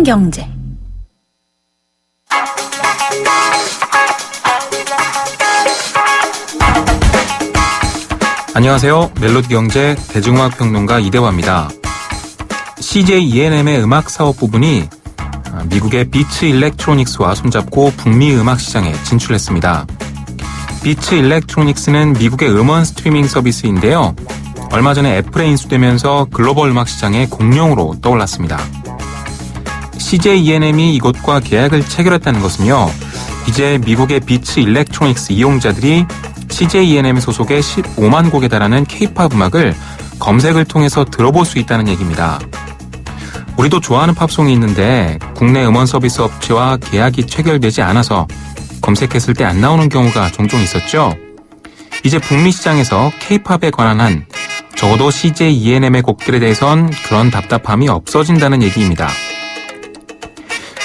생생경제. 안녕하세요. 멜로디 경제 대중음악 평론가 이대화입니다. CJ ENM의 음악 사업 부분이 미국의 비츠 일렉트로닉스와 손잡고 북미 음악 시장에 진출했습니다. 비츠 일렉트로닉스는 미국의 음원 스트리밍 서비스인데요. 얼마 전에 애플에 인수되면서 글로벌 음악 시장의 공룡으로 떠올랐습니다. CJ ENM이 이곳과 계약을 체결했다는 것은요, 이제 미국의 비츠 일렉트로닉스 이용자들이 CJ ENM 소속의 15만 곡에 달하는 K-팝 음악을 검색을 통해서 들어볼 수 있다는 얘기입니다. 우리도 좋아하는 팝송이 있는데 국내 음원 서비스 업체와 계약이 체결되지 않아서 검색했을 때 안 나오는 경우가 종종 있었죠. 이제 북미 시장에서 K-팝에 관한 한 적어도 CJ ENM의 곡들에 대해선 그런 답답함이 없어진다는 얘기입니다.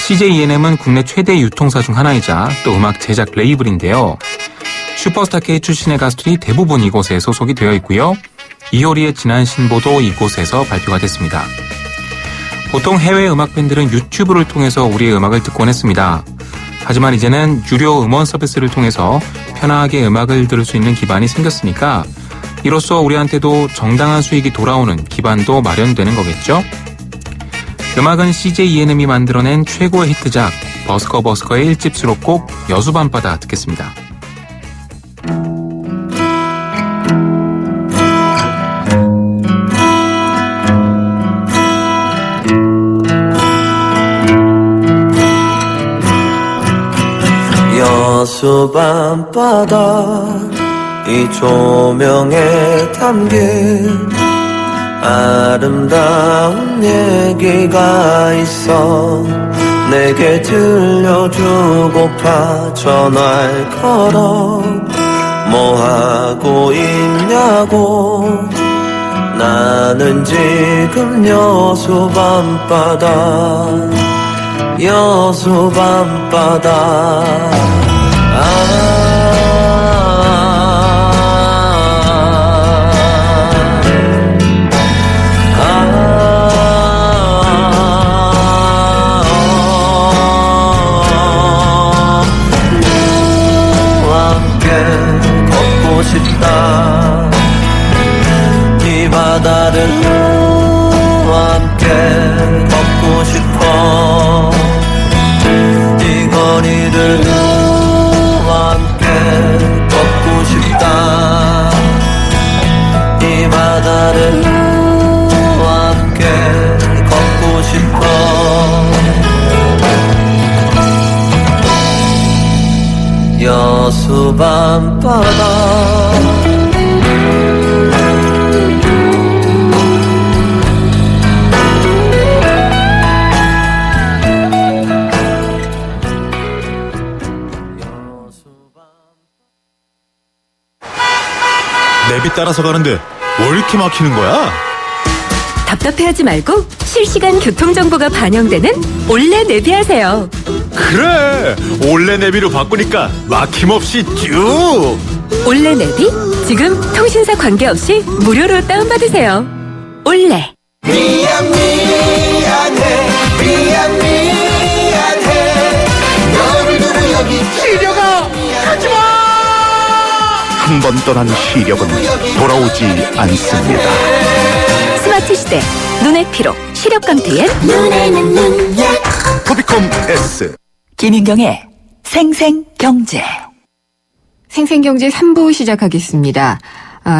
CJ ENM은 국내 최대 유통사 중 하나이자 또 음악 제작 레이블인데요. 슈퍼스타 K 출신의 가수들이 대부분 이곳에 소속이 되어 있고요. 이효리의 지난 신보도 이곳에서 발표가 됐습니다. 보통 해외 음악 밴드는 유튜브를 통해서 우리의 음악을 듣곤 했습니다. 하지만 이제는 유료 음원 서비스를 통해서 편하게 음악을 들을 수 있는 기반이 생겼으니까 이로써 우리한테도 정당한 수익이 돌아오는 기반도 마련되는 거겠죠? 음악은 CJ ENM이 만들어낸 최고의 히트작 버스커의 1집 수록곡 여수밤바다 듣겠습니다. 여수밤바다 이 조명에 담긴 아름다운 얘기가 있어 내게 들려주고파 전화를 걸어 뭐하고 있냐고 나는 지금 여수밤바다 싶다 이 바다를 너와 함께 걷고 싶어 이 거리를 너와 함께 걷고 싶다 이 바다를 너와 함께 걷고 싶어 여수밤바다 내비 따라서 가는데 왜 이렇게 막히는 거야? 답답해하지 말고 실시간 교통정보가 반영되는 올레 내비하세요. 그래, 올레 내비로 바꾸니까 막힘없이 쭉. 올레 내비 지금 통신사 관계없이 무료로 다운받으세요. 올레. 미안해 너를 두고 여기 시려가 가지마. 한 번 떠난 시력은 돌아오지 않습니다. 스마트 시대 눈의 피로 시력 강퇴엔 눈에는 눈약. 토비콤 S. 김윤경의 생생경제. 생생경제 3부 시작하겠습니다.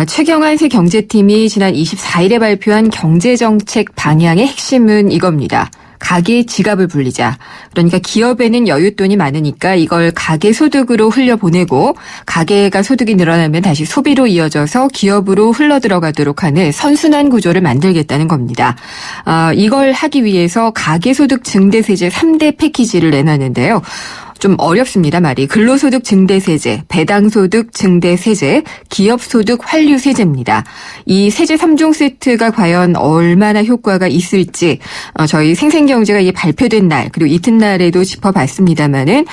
최경환 새 경제팀이 지난 24일에 발표한 경제정책 방향의 핵심은 이겁니다. 가계 지갑을 불리자. 그러니까 기업에는 여윳돈이 많으니까 이걸 가계 소득으로 흘려보내고 가계가 소득이 늘어나면 다시 소비로 이어져서 기업으로 흘러들어가도록 하는 선순환 구조를 만들겠다는 겁니다. 이걸 하기 위해서 가계소득 증대세제 3대 패키지를 내놨는데요. 좀 어렵습니다, 말이. 근로소득 증대세제, 배당소득 증대세제, 기업소득 환류세제입니다. 이 세제 3종 세트가 과연 얼마나 효과가 있을지 저희 생생경제가 이 발표된 날 그리고 이튿날에도 짚어봤습니다마는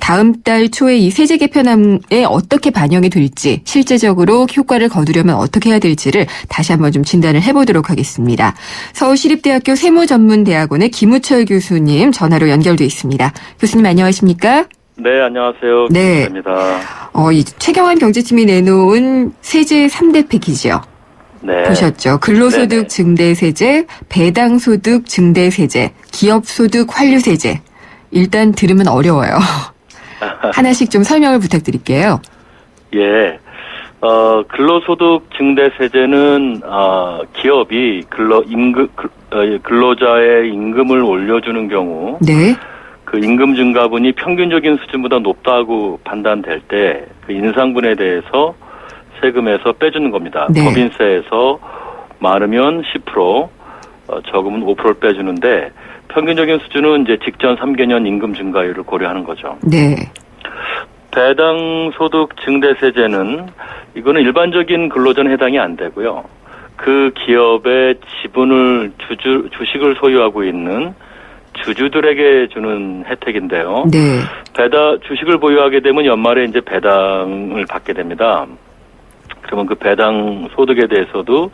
다음 달 초에 이 세제 개편안에 어떻게 반영이 될지 실제적으로 효과를 거두려면 어떻게 해야 될지를 다시 한번 좀 진단을 해보도록 하겠습니다. 서울시립대학교 세무전문대학원의 김우철 교수님 전화로 연결돼 있습니다. 교수님 안녕하십니까? 네, 안녕하세요. 네. 김입니다. 이 최경환 경제팀이 내놓은 세제 3대 패키지요. 네. 보셨죠? 근로소득 네네. 증대세제, 배당소득 증대세제, 기업소득 환류세제. 일단 들으면 어려워요. 하나씩 좀 설명을 부탁드릴게요. 예. 근로소득 증대세제는 기업이 근로자의 임금을 올려주는 경우 네. 그 임금 증가분이 평균적인 수준보다 높다고 판단될 때 그 인상분에 대해서 세금에서 빼주는 겁니다. 네. 법인세에서 많으면 10%, 적으면 5%를 빼주는데 평균적인 수준은 이제 직전 3개년 임금 증가율을 고려하는 거죠. 네. 배당소득 증대세제는 이거는 일반적인 근로자는 해당이 안 되고요. 그 기업의 지분을 주식을 소유하고 있는 주주들에게 주는 혜택인데요. 네. 주식을 보유하게 되면 연말에 이제 배당을 받게 됩니다. 그러면 그 배당 소득에 대해서도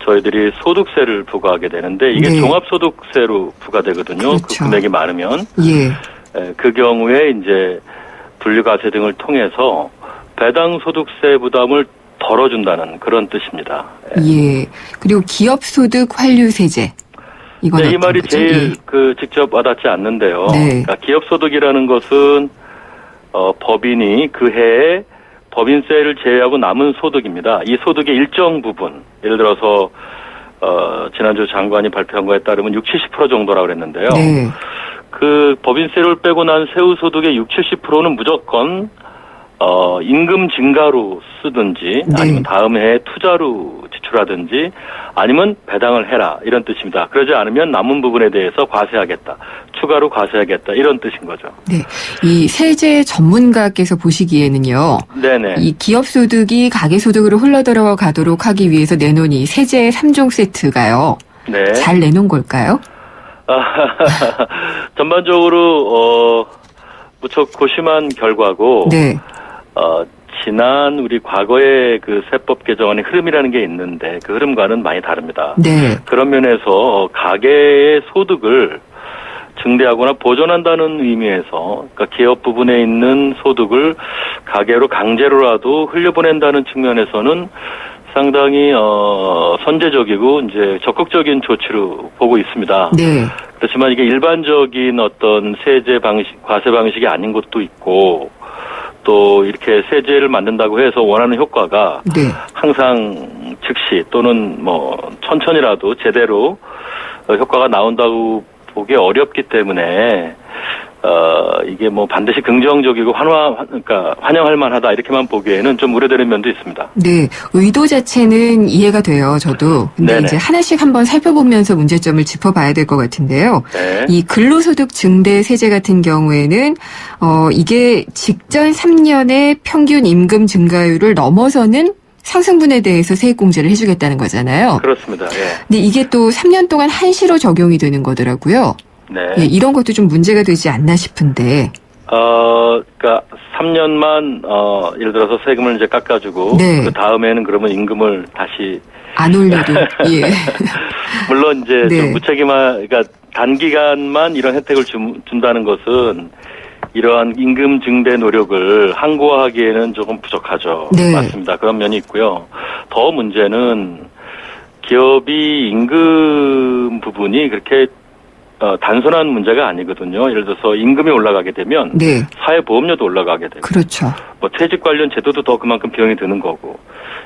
저희들이 소득세를 부과하게 되는데 이게 네. 종합소득세로 부과되거든요. 그렇죠. 그 금액이 많으면. 예. 그 경우에 이제 분류과세 등을 통해서 배당소득세 부담을 덜어준다는 그런 뜻입니다. 예. 그리고 기업소득 환류세제. 이건 네, 이 어떤 말이 거죠? 제일 예. 직접 와닿지 않는데요. 네. 그러니까 기업소득이라는 것은 법인이 그 해에 법인세를 제외하고 남은 소득입니다. 이 소득의 일정 부분, 예를 들어서 지난주 장관이 발표한 거에 따르면 60-70% 정도라고 그랬는데요. 네. 그 법인세를 빼고 난 세후 소득의 60-70%는 무조건 임금 증가로 쓰든지 네. 아니면 다음 해에 투자로 지출하든지 아니면 배당을 해라 이런 뜻입니다. 그러지 않으면 남은 부분에 대해서 과세하겠다. 추가로 과세하겠다 이런 뜻인 거죠. 네. 이 세제 전문가께서 보시기에는요. 네네. 이 기업소득이 가계소득으로 흘러들어가도록 하기 위해서 내놓은 이 세제 3종 세트가요. 네. 잘 내놓은 걸까요? 전반적으로 무척 고심한 결과고 네. 지난 우리 과거의 그 세법 개정안의 흐름이라는 게 있는데 그 흐름과는 많이 다릅니다. 네. 그런 면에서 가계의 소득을 증대하거나 보존한다는 의미에서 그러니까 기업 부분에 있는 소득을 가계로 강제로라도 흘려보낸다는 측면에서는 상당히 선제적이고 이제 적극적인 조치로 보고 있습니다. 네. 그렇지만 이게 일반적인 어떤 세제 방식, 과세 방식이 아닌 것도 있고 또 이렇게 세제를 만든다고 해서 원하는 효과가 네. 항상 즉시 또는 뭐 천천히라도 제대로 효과가 나온다고 보기 어렵기 때문에 이게 뭐 반드시 긍정적이고 그러니까 환영할 만하다 이렇게만 보기에는 좀 우려되는 면도 있습니다. 네. 의도 자체는 이해가 돼요, 저도. 근데 네네. 이제 하나씩 한번 살펴보면서 문제점을 짚어봐야 될 것 같은데요. 네. 이 근로소득 증대 세제 같은 경우에는 이게 직전 3년의 평균 임금 증가율을 넘어서는 상승분에 대해서 세액공제를 해주겠다는 거잖아요. 그렇습니다. 예. 근데 이게 또 3년 동안 한시로 적용이 되는 거더라고요. 네. 예, 이런 것도 좀 문제가 되지 않나 싶은데. 그러니까 3년만 예를 들어서 세금을 이제 깎아주고 네. 그 다음에는 그러면 임금을 다시 안 올려도. 예. 물론 이제 네. 좀 그러니까 단기간만 이런 혜택을 준다는 것은 이러한 임금 증대 노력을 항구화하기에는 조금 부족하죠. 네. 맞습니다. 그런 면이 있고요. 더 문제는 기업이 임금 부분이 그렇게 단순한 문제가 아니거든요. 예를 들어서 임금이 올라가게 되면 네. 사회보험료도 올라가게 되고 그렇죠. 뭐 퇴직 관련 제도도 더 그만큼 비용이 드는 거고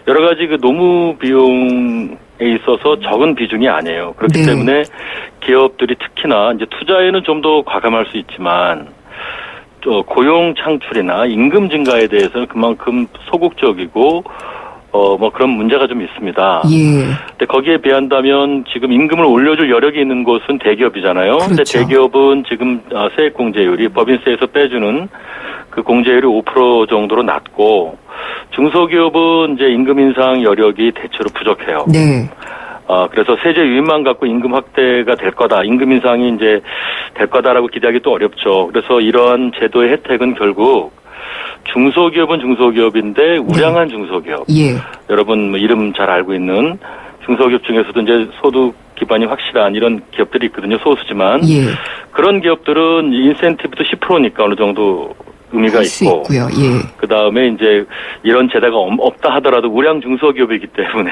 여러 가지 그 노무 비용에 있어서 적은 비중이 아니에요. 그렇기 네. 때문에 기업들이 특히나 이제 투자에는 좀 더 과감할 수 있지만 또 고용 창출이나 임금 증가에 대해서는 그만큼 소극적이고 뭐 그런 문제가 좀 있습니다. 예. 근데 거기에 비한다면 지금 임금을 올려줄 여력이 있는 곳은 대기업이잖아요. 근데 그렇죠. 대기업은 지금 세액 공제율이 법인세에서 빼주는 그 공제율이 5% 정도로 낮고 중소기업은 이제 임금 인상 여력이 대체로 부족해요. 네. 그래서 세제 유인만 갖고 임금 확대가 될 거다. 임금 인상이 이제 될 거다라고 기대하기 또 어렵죠. 그래서 이러한 제도의 혜택은 결국 중소기업은 중소기업인데 우량한 중소기업. 예. 여러분 뭐 이름 잘 알고 있는 중소기업 중에서도 이제 소득 기반이 확실한 이런 기업들이 있거든요. 소수지만 예. 그런 기업들은 인센티브도 10%니까 어느 정도 의미가 할 수 있고 있고요. 예. 그 다음에 이제 이런 제도가 없다 하더라도 우량 중소기업이기 때문에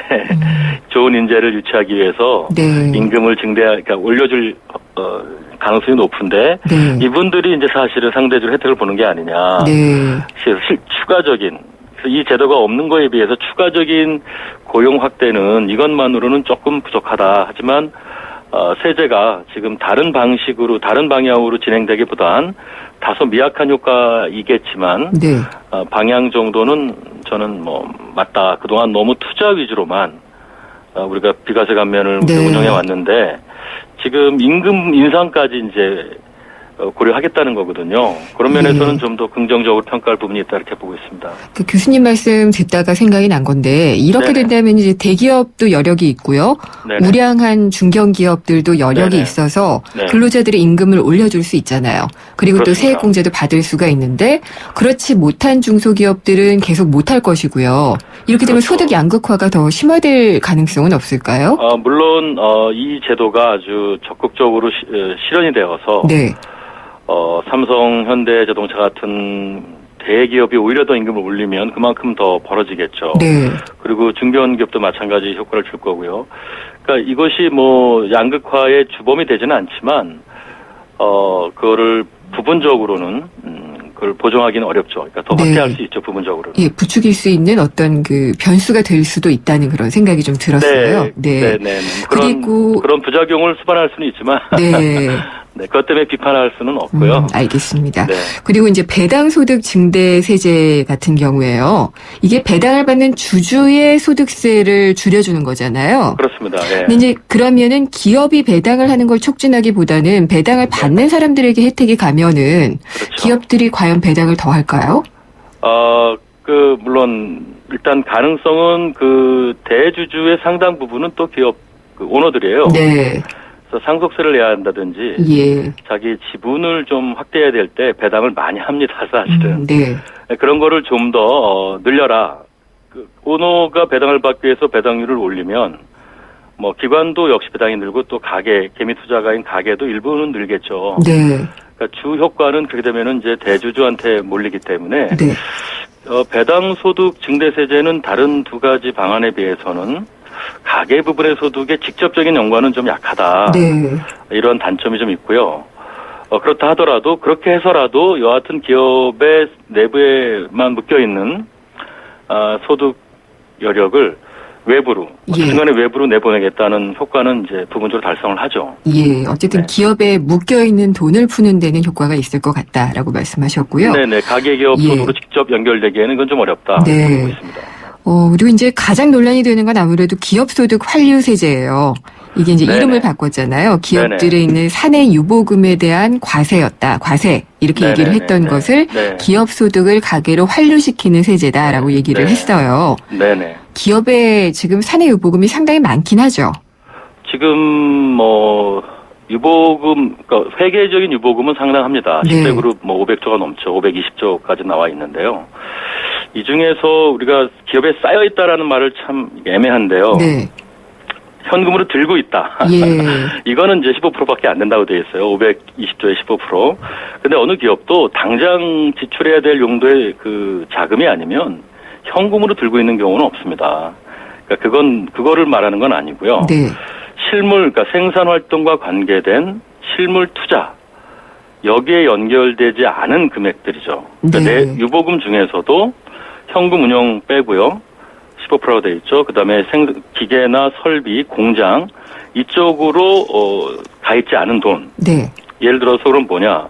좋은 인재를 유치하기 위해서 네. 임금을 그러니까 올려줄 가능성이 높은데 네. 이분들이 이제 사실은 상대적으로 혜택을 보는 게 아니냐. 네. 추가적인 그래서 이 제도가 없는 거에 비해서 추가적인 고용 확대는 이것만으로는 조금 부족하다. 하지만 세제가 지금 다른 방식으로 다른 방향으로 진행되기보단 다소 미약한 효과이겠지만 네. 방향 정도는 저는 뭐 맞다. 그동안 너무 투자 위주로만 우리가 비과세 감면을 네. 운영해 왔는데 지금 임금 인상까지 이제 고려하겠다는 거거든요. 그런 면에서는 예. 좀 더 긍정적으로 평가할 부분이 있다 이렇게 보고 있습니다. 그 교수님 말씀 듣다가 생각이 난 건데 이렇게 네네. 된다면 이제 대기업도 여력이 있고요. 네네. 우량한 중견기업들도 여력이 네네. 있어서 네. 근로자들의 임금을 올려줄 수 있잖아요. 그리고 또 그렇습니다. 세액 공제도 받을 수가 있는데 그렇지 못한 중소기업들은 계속 못할 것이고요. 이렇게 되면 그렇죠. 소득 양극화가 더 심화될 가능성은 없을까요? 물론 이 제도가 아주 적극적으로 실현이 되어서 네. 삼성, 현대자동차 같은 대기업이 오히려 더 임금을 올리면 그만큼 더 벌어지겠죠. 네. 그리고 중견기업도 마찬가지 효과를 줄 거고요. 그러니까 이것이 뭐 양극화의 주범이 되지는 않지만 그거를 부분적으로는 그걸 보정하기는 어렵죠. 그러니까 더 네. 확대할 수 있죠, 부분적으로는. 예, 부추길 수 있는 어떤 그 변수가 될 수도 있다는 그런 생각이 좀 들었어요. 네. 그리고 그런 부작용을 수반할 수는 있지만 네. 네, 그것 때문에 비판할 수는 없고요. 알겠습니다. 네. 그리고 이제 배당소득 증대 세제 같은 경우에요. 이게 배당을 받는 주주의 소득세를 줄여주는 거잖아요. 그렇습니다. 예. 근데 이제 그러면은 기업이 배당을 하는 걸 촉진하기보다는 배당을 받는 사람들에게 혜택이 가면은 그렇죠. 기업들이 과연 배당을 더 할까요? 물론 일단 가능성은 그 대주주의 상당 부분은 또 기업 오너들이에요. 네. 그래서 상속세를 내야 한다든지 예. 자기 지분을 좀 확대해야 될 때 배당을 많이 합니다. 사실은. 네. 그런 거를 좀 더 늘려라. 그 오너가 배당을 받기 위해서 배당률을 올리면 뭐 기관도 역시 배당이 늘고 또 가게, 개미 투자가인 가게도 일부는 늘겠죠. 네. 그러니까 주 효과는 그렇게 되면은 이제 대주주한테 몰리기 때문에 네. 배당 소득 증대세제는 다른 두 가지 방안에 비해서는 가계 부분의 소득에 직접적인 연관은 좀 약하다. 네. 이런 단점이 좀 있고요. 그렇다 하더라도 그렇게 해서라도 여하튼 기업의 내부에만 묶여 있는 소득 여력을 외부로 예. 중간에 외부로 내보내겠다는 효과는 이제 부분적으로 달성을 하죠. 예, 어쨌든 네. 기업에 묶여있는 돈을 푸는 데는 효과가 있을 것 같다라고 말씀하셨고요. 네네 가계 기업 예. 소득으로 직접 연결되기에는 이건 좀 어렵다. 네. 보고 있습니다. 그리고 이제 가장 논란이 되는 건 아무래도 기업소득 환류세제예요. 이게 이제 네네. 이름을 바꿨잖아요. 기업들에 있는 사내 유보금에 대한 과세였다. 과세. 이렇게 네네. 얘기를 했던 네. 것을 네. 가계로 환류시키는 세제다라고 얘기를 네. 했어요. 네네. 기업에 지금 사내 유보금이 상당히 많긴 하죠. 지금 뭐 유보금, 그러니까 회계적인 유보금은 상당합니다. 네. 10대 그룹 뭐 500조가 넘죠. 520조까지 나와 있는데요. 이 중에서 우리가 기업에 쌓여 있다라는 말을 참 애매한데요. 네. 현금으로 들고 있다. 예. 이거는 이제 15%밖에 안 된다고 되어 있어요. 520조에 15%. 근데 어느 기업도 당장 지출해야 될 용도의 그 자금이 아니면 현금으로 들고 있는 경우는 없습니다. 그러니까 그거를 말하는 건 아니고요. 네. 실물, 그러니까 생산 활동과 관계된 실물 투자, 여기에 연결되지 않은 금액들이죠. 그러니까 네. 내 유보금 중에서도 현금 운영 빼고요. 15%가 돼 있죠. 그다음에 기계나 설비, 공장 이쪽으로 가 있지 않은 돈. 네. 예를 들어서 그럼 뭐냐?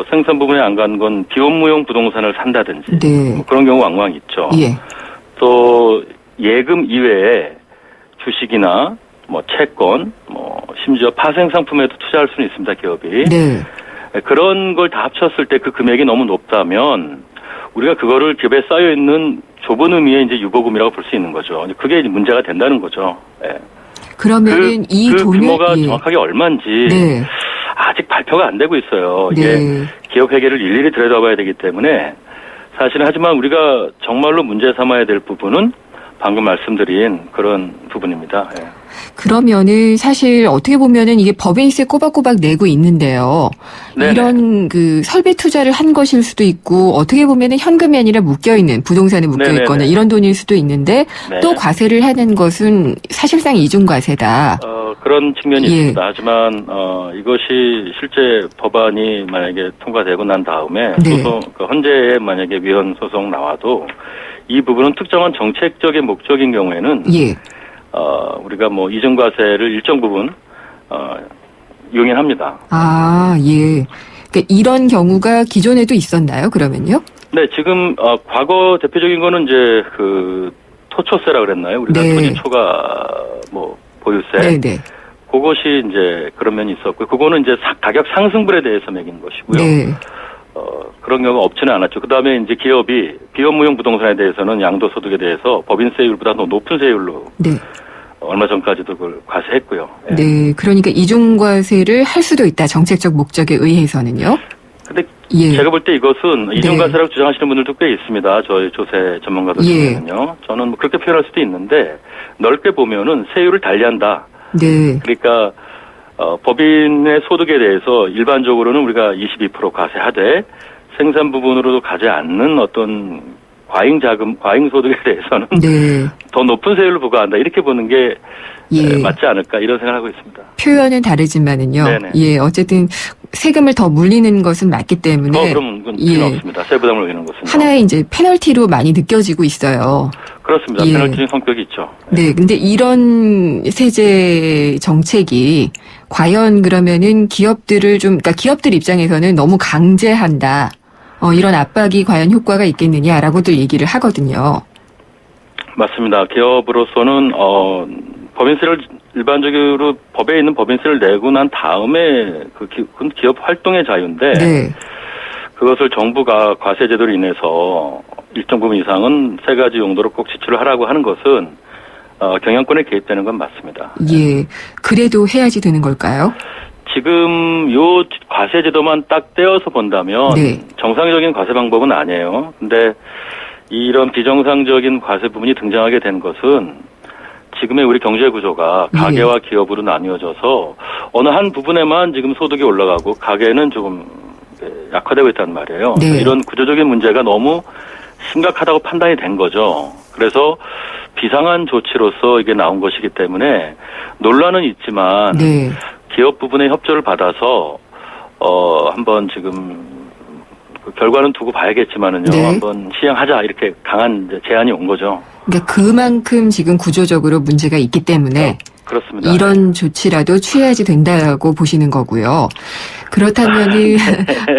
생산 부분에 안 간 건 비업무용 부동산을 산다든지 네. 뭐 그런 경우 왕왕 있죠. 예. 또 예금 이외에 주식이나 뭐 채권, 뭐 심지어 파생 상품에도 투자할 수는 있습니다, 기업이. 네. 그런 걸 다 합쳤을 때 그 금액이 너무 높다면 우리가 그거를 기업에 쌓여 있는 좁은 의미의 이제 유보금이라고 볼 수 있는 거죠. 그게 이제 문제가 된다는 거죠. 예. 그러면은 이 그 돈을 규모가 예. 정확하게 얼마인지 네. 아직 발표가 안 되고 있어요. 이게 네. 기업 회계를 일일이 들여다봐야 되기 때문에 사실은 하지만 우리가 정말로 문제 삼아야 될 부분은 방금 말씀드린 그런 부분입니다. 예. 그러면은 사실 어떻게 보면은 이게 법인세 꼬박꼬박 내고 있는데요. 네네. 이런 그 설비 투자를 한 것일 수도 있고 어떻게 보면은 현금이 아니라 묶여 있는 부동산에 묶여 네네네. 있거나 이런 돈일 수도 있는데 네. 또 과세를 하는 것은 사실상 이중 과세다. 그런 측면이 예. 있습니다. 하지만 이것이 실제 법안이 만약에 통과되고 난 다음에 네. 소송, 헌재에 만약에 위헌 소송 나와도 이 부분은 특정한 정책적인 목적인 경우에는 예. 우리가 뭐 이중과세를 일정 부분 용인합니다. 아, 예. 그러니까 이런 경우가 기존에도 있었나요? 그러면요? 네, 지금 과거 대표적인 거는 이제 그 토초세라 그랬나요? 우리가 네. 토지 초과 뭐 보유세. 네, 네. 그것이 이제 그런 면이 있었고, 그거는 이제 가격 상승분에 대해서 매긴 것이고요. 네. 그런 경우가 없지는 않았죠. 그 다음에 이제 기업이 비업무용 부동산에 대해서는 양도소득에 대해서 법인세율보다 더 높은 세율로 네. 얼마 전까지도 그걸 과세했고요. 예. 네. 그러니까 이중과세를 할 수도 있다. 정책적 목적에 의해서는요. 근데 예. 제가 볼 때 이것은 이중과세라고 주장하시는 분들도 꽤 있습니다. 저희 조세 전문가들 예. 중에는요. 저는 뭐 그렇게 표현할 수도 있는데 넓게 보면은 세율을 달리한다. 네. 그러니까 법인의 소득에 대해서 일반적으로는 우리가 22% 과세하되 생산 부분으로도 가지 않는 어떤 과잉 자금, 과잉 소득에 대해서는 네. 더 높은 세율을 부과한다. 이렇게 보는 게 예. 맞지 않을까 이런 생각을 하고 있습니다. 표현은 다르지만은요. 네네. 예, 어쨌든 세금을 더 물리는 것은 맞기 때문에 그럼 그건 예. 필요 없습니다. 세부담을 올리는 것은 하나의 이제 페널티로 많이 느껴지고 있어요. 그렇습니다. 예. 페널티적인 성격이 있죠. 네, 근데 이런 세제 정책이 과연 그러면은 기업들을 좀, 그러니까 기업들 입장에서는 너무 강제한다. 이런 압박이 과연 효과가 있겠느냐라고도 얘기를 하거든요. 맞습니다. 기업으로서는 법인세를 일반적으로 법에 있는 법인세를 내고 난 다음에 그건 기업 활동의 자유인데 네. 그것을 정부가 과세 제도로 인해서 일정 부분 이상은 세 가지 용도로 꼭 지출을 하라고 하는 것은 경영권에 개입되는 건 맞습니다. 예. 그래도 해야지 되는 걸까요? 지금 요 과세 제도만 딱 떼어서 본다면 네. 정상적인 과세 방법은 아니에요. 근데 이런 비정상적인 과세 부분이 등장하게 된 것은 지금의 우리 경제 구조가 가계와 기업으로 나뉘어져서 어느 한 부분에만 지금 소득이 올라가고 가계는 조금 약화되고 있단 말이에요. 네. 이런 구조적인 문제가 너무 심각하다고 판단이 된 거죠. 그래서 비상한 조치로서 이게 나온 것이기 때문에 논란은 있지만 네. 기업 부분의 협조를 받아서 한번 지금 그 결과는 두고 봐야겠지만은요. 네. 한번 시행하자 이렇게 강한 이제 제안이 온 거죠. 그러니까 그만큼 지금 구조적으로 문제가 있기 때문에 그렇습니다. 이런 조치라도 취해야지 된다고 보시는 거고요. 그렇다면은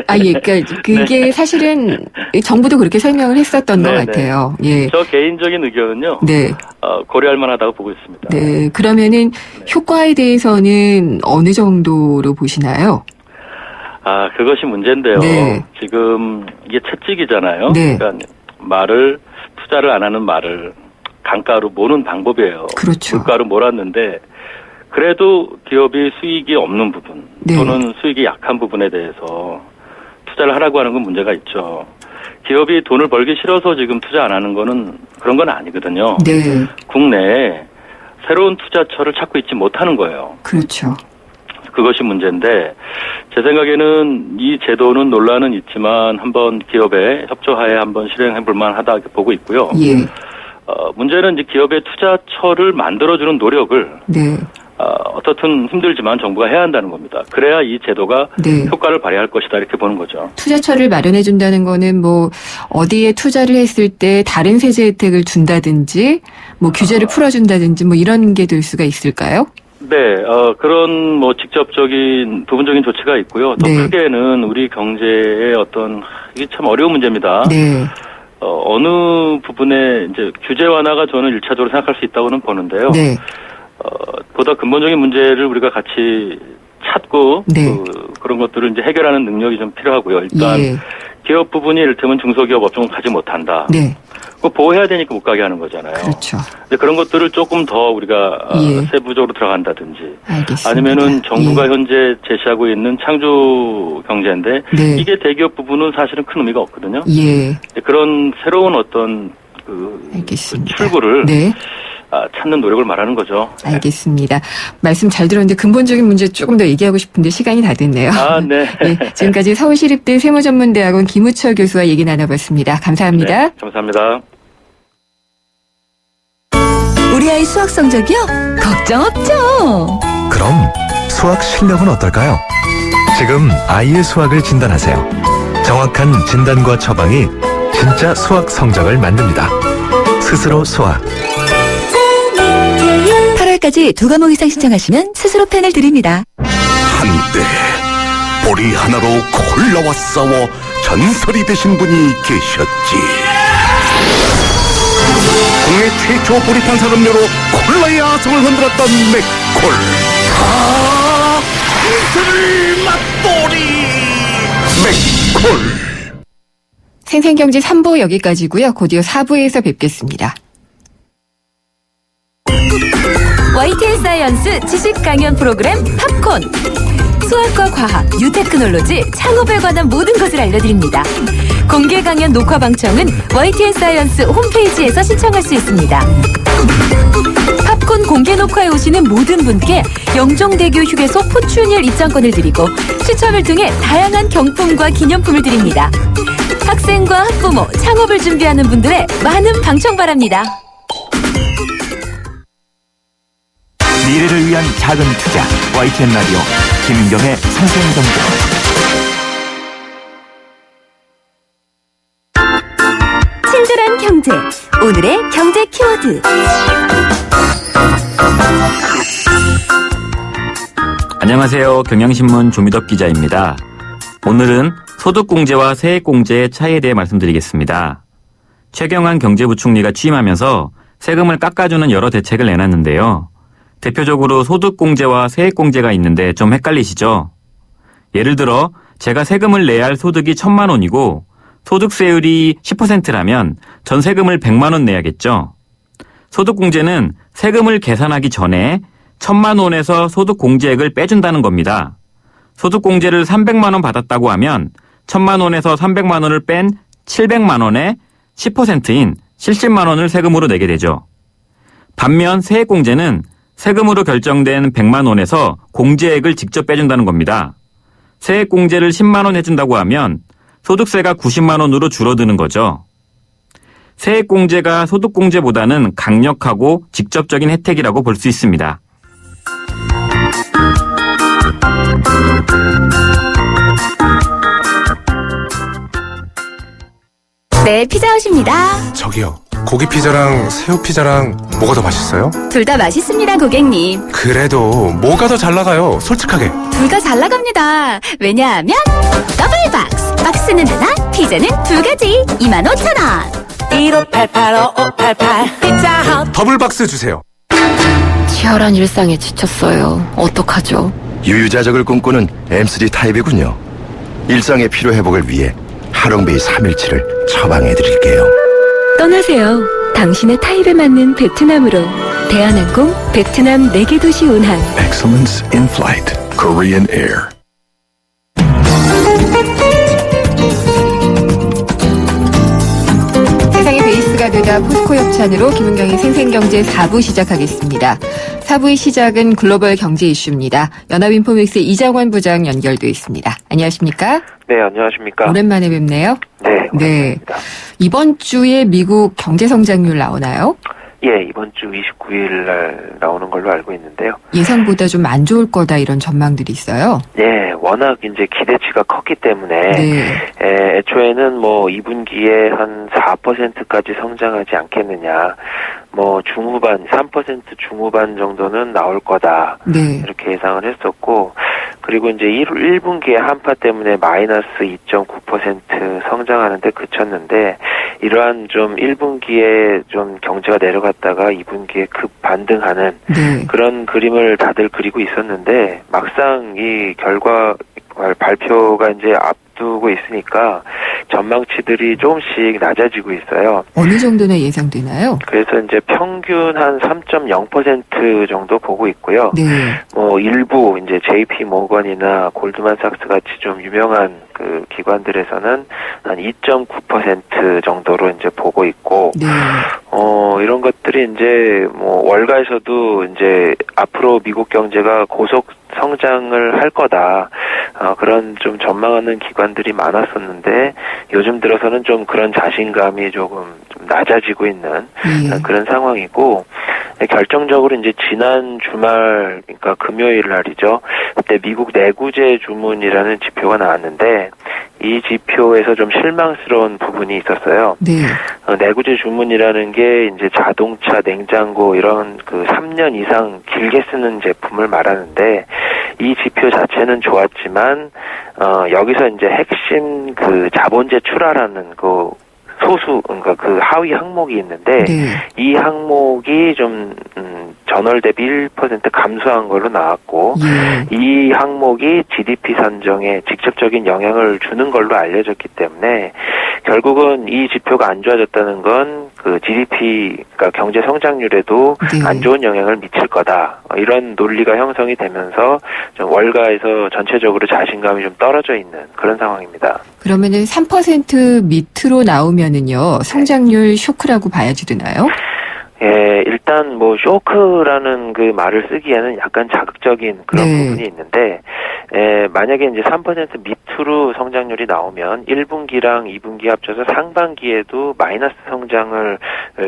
그러니까 그게 사실은 정부도 그렇게 설명을 했었던 것 네네. 같아요. 예. 저 개인적인 의견은요. 네. 고려할 만하다고 보고 있습니다. 네. 그러면은 효과에 대해서는 어느 정도로 보시나요? 그것이 문제인데요. 네. 지금 이게 채찍이잖아요. 네. 그러니까 투자를 안 하는 말을 강가로 모는 방법이에요. 그렇죠. 물가로 몰았는데 그래도 기업이 수익이 없는 부분 네. 또는 수익이 약한 부분에 대해서 투자를 하라고 하는 건 문제가 있죠. 기업이 돈을 벌기 싫어서 지금 투자 안 하는 거는 그런 건 아니거든요. 네. 국내에 새로운 투자처를 찾고 있지 못하는 거예요. 그렇죠. 그것이 문제인데 제 생각에는 이 제도는 논란은 있지만 한번 기업에 협조하에 한번 실행해 볼 만하다 이렇게 보고 있고요. 예. 문제는 이제 기업의 투자처를 만들어주는 노력을 네. 어떻든 힘들지만 정부가 해야 한다는 겁니다. 그래야 이 제도가 네. 효과를 발휘할 것이다 이렇게 보는 거죠. 투자처를 마련해 준다는 거는 뭐 어디에 투자를 했을 때 다른 세제 혜택을 준다든지 뭐 규제를 풀어준다든지 뭐 이런 게 될 수가 있을까요? 네, 그런 뭐 직접적인 부분적인 조치가 있고요. 더 네. 크게는 우리 경제의 어떤 이게 참 어려운 문제입니다. 네. 어느 부분에 이제 규제 완화가 저는 1차적으로 생각할 수 있다고는 보는데요. 네. 보다 근본적인 문제를 우리가 같이 찾고 네. 그런 것들을 이제 해결하는 능력이 좀 필요하고요. 일단 예. 기업 부분이 이를테면 중소기업 업종을 가지 못한다. 네. 그거 보호해야 되니까 못 가게 하는 거잖아요. 그렇죠. 근데 그런 것들을 조금 더 우리가 예. 세부적으로 들어간다든지 알겠습니다. 아니면은 정부가 예. 현재 제시하고 있는 창조 경제인데 네. 이게 대기업 부분은 사실은 큰 의미가 없거든요. 예. 그런 새로운 어떤 알겠습니다. 출구를 네. 찾는 노력을 말하는 거죠. 알겠습니다. 말씀 잘 들었는데 근본적인 문제 조금 더 얘기하고 싶은데 시간이 다 됐네요. 네. 네, 지금까지 서울시립대 세무전문대학원 김우철 교수와 얘기 나눠봤습니다. 감사합니다. 네, 감사합니다. 우리 아이 수학 성적이요? 걱정 없죠. 그럼 수학 실력은 어떨까요? 지금 아이의 수학을 진단하세요. 정확한 진단과 처방이 진짜 수학 성적을 만듭니다. 스스로 수학. 8월까지 2과목 이상 신청하시면 스스로 펜을 드립니다. 한때 보리 하나로 콜라와 싸워 전설이 되신 분이 계셨지. 국내 최초 보리탄 산업료로 콜라의 아성을 흔들었던 맥콜. 이슬을 맛보리 맥콜. 생생경제 3부 여기까지고요. 곧이어 4부에서 뵙겠습니다. YTN 사이언스 지식 강연 프로그램 팝콘. 수학과 과학, 뉴테크놀로지, 창업에 관한 모든 것을 알려드립니다. 공개 강연 녹화 방청은 YTN 사이언스 홈페이지에서 신청할 수 있습니다. 팝콘 공개 녹화에 오시는 모든 분께 영종대교 휴게소 포춘일 입장권을 드리고 추첨을 통해 다양한 경품과 기념품을 드립니다. 학생과 학부모, 창업을 준비하는 분들의 많은 방청 바랍니다. 미래를 위한 작은 투자 YTN 라디오 김인경의 생생경제. 친절한 경제, 오늘의 경제 키워드. 안녕하세요. 경향신문 조미덕 기자입니다. 오늘은 소득공제와 세액공제의 차이에 대해 말씀드리겠습니다. 최경환 경제부총리가 취임하면서 세금을 깎아주는 여러 대책을 내놨는데요. 대표적으로 소득공제와 세액공제가 있는데 좀 헷갈리시죠? 예를 들어 제가 세금을 내야 할 소득이 1,000만 원이고 소득세율이 10%라면 전 세금을 100만 원 내야겠죠? 소득공제는 세금을 계산하기 전에 1,000만 원에서 소득공제액을 빼준다는 겁니다. 소득공제를 300만 원 받았다고 하면 1,000만 원에서 300만 원을 뺀 700만 원의 10%인 70만 원을 세금으로 내게 되죠. 반면 세액공제는 세금으로 결정된 100만 원에서 공제액을 직접 빼준다는 겁니다. 세액공제를 10만 원 해준다고 하면 소득세가 90만 원으로 줄어드는 거죠. 세액공제가 소득공제보다는 강력하고 직접적인 혜택이라고 볼 수 있습니다. 네, 피자헛입니다. 저기요, 고기 피자랑 새우 피자랑 뭐가 더 맛있어요? 둘 다 맛있습니다, 고객님. 그래도 뭐가 더 잘 나가요? 솔직하게. 둘 다 잘 나갑니다. 왜냐하면 더블 박스. 박스는 하나, 피자는 두 가지. 25,000원. 15885588 피자헛. 더블 박스 주세요. 치열한 일상에 지쳤어요. 어떡하죠? 유유자적을 꿈꾸는 M3 타입이군요. 일상의 피로회복을 위해 하롱베이 3일치를 처방해드릴게요. 떠나세요. 당신의 타입에 맞는 베트남으로. 대한항공 베트남 4개 도시 운항. Excellence in flight. Korean Air. 세상의 베이스가 되다 포스코 협찬으로 김은경의 생생경제 4부 시작하겠습니다. 4부의 시작은 글로벌 경제 이슈입니다. 연합인포맥스의 이장원 부장 연결돼 있습니다. 안녕하십니까? 네, 안녕하십니까? 오랜만에 뵙네요. 네, 네. 이번 주에 미국 경제 성장률 나오나요? 예, 이번 주 29일 날 나오는 걸로 알고 있는데요. 예상보다 좀 안 좋을 거다 이런 전망들이 있어요. 네, 워낙 이제 기대치가 컸기 때문에 네. 애초에는 뭐 2분기에 한 4%까지 성장하지 않겠느냐. 뭐 중후반 3% 중후반 정도는 나올 거다. 네. 이렇게 예상을 했었고 그리고 이제 1분기에 한파 때문에 마이너스 2.9% 성장하는데 그쳤는데 이러한 좀 1분기에 좀 경제가 내려갔다가 2분기에 급 반등하는 네. 그런 그림을 다들 그리고 있었는데 막상 이 결과 발표가 이제 앞두고 있으니까 전망치들이 조금씩 낮아지고 있어요. 어느 정도나 예상되나요? 그래서 이제 평균 한 3.0% 정도 보고 있고요. 네. 뭐 일부 이제 JP 모건이나 골드만삭스 같이 좀 유명한 그 기관들에서는 한 2.9% 정도로 이제 보고 있고, 네. 이런 것들이 이제 뭐 월가에서도 이제 앞으로 미국 경제가 고속 성장을 할 거다. 그런 좀 전망하는 기관들이 많았었는데 요즘 들어서는 좀 그런 자신감이 조금 좀 낮아지고 있는 그런 상황이고, 결정적으로 이제 지난 주말, 그러니까 금요일 날이죠. 그때 미국 내구재 주문이라는 지표가 나왔는데 이 지표에서 좀 실망스러운 부분이 있었어요. 네. 내구재 주문이라는 게 이제 자동차, 냉장고 이런 그 3년 이상 길게 쓰는 제품을 말하는데 이 지표 자체는 좋았지만 여기서 이제 핵심 그 자본 제출하라는 그 소수, 그러니까 그 하위 항목이 있는데 이 항목이 좀 전월 대비 1% 감소한 걸로 나왔고 이 항목이 GDP 산정에 직접적인 영향을 주는 걸로 알려졌기 때문에 결국은 이 지표가 안 좋아졌다는 건 그 GDP, 그러니까 경제 성장률에도 안 좋은 영향을 미칠 거다. 이런 논리가 형성이 되면서 좀 월가에서 전체적으로 자신감이 좀 떨어져 있는 그런 상황입니다. 그러면은 3% 밑으로 나오면은요, 성장률 쇼크라고 봐야지 되나요? 예, 일단 뭐 쇼크라는 그 말을 쓰기에는 약간 자극적인 그런 부분이 있는데, 만약에 이제 3% 밑으로 성장률이 나오면 1분기랑 2분기 합쳐서 상반기에도 마이너스 성장을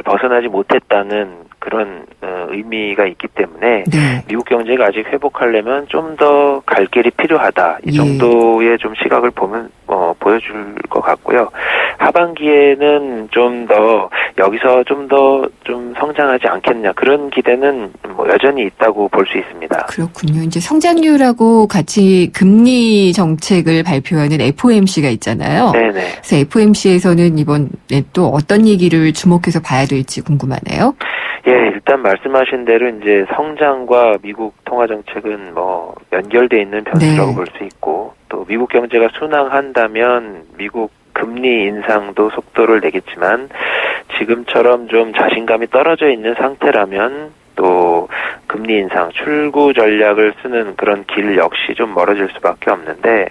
벗어나지 못했다는 그런 의미가 있기 때문에 미국 경제가 아직 회복하려면 좀 더 갈 길이 필요하다. 이 정도의 좀 시각을 보면 보여줄 것 같고요. 하반기에는 좀 더 여기서 좀 더 좀 성장하지 않겠냐, 그런 기대는 뭐 여전히 있다고 볼 수 있습니다. 그렇군요. 이제 성장률하고 같이 금리 정책을 발표하는 FOMC가 있잖아요. 네네. 그래서 FOMC에서는 이번에 또 어떤 얘기를 주목해서 봐야 될지 궁금하네요. 예, 일단 말씀하신 대로 이제 성장과 미국 통화 정책은 뭐 연결돼 있는 변수라고 볼 수 있고, 또 미국 경제가 순항한다면 미국 금리 인상도 속도를 내겠지만 지금처럼 좀 자신감이 떨어져 있는 상태라면 또 금리 인상, 출구 전략을 쓰는 그런 길 역시 좀 멀어질 수밖에 없는데,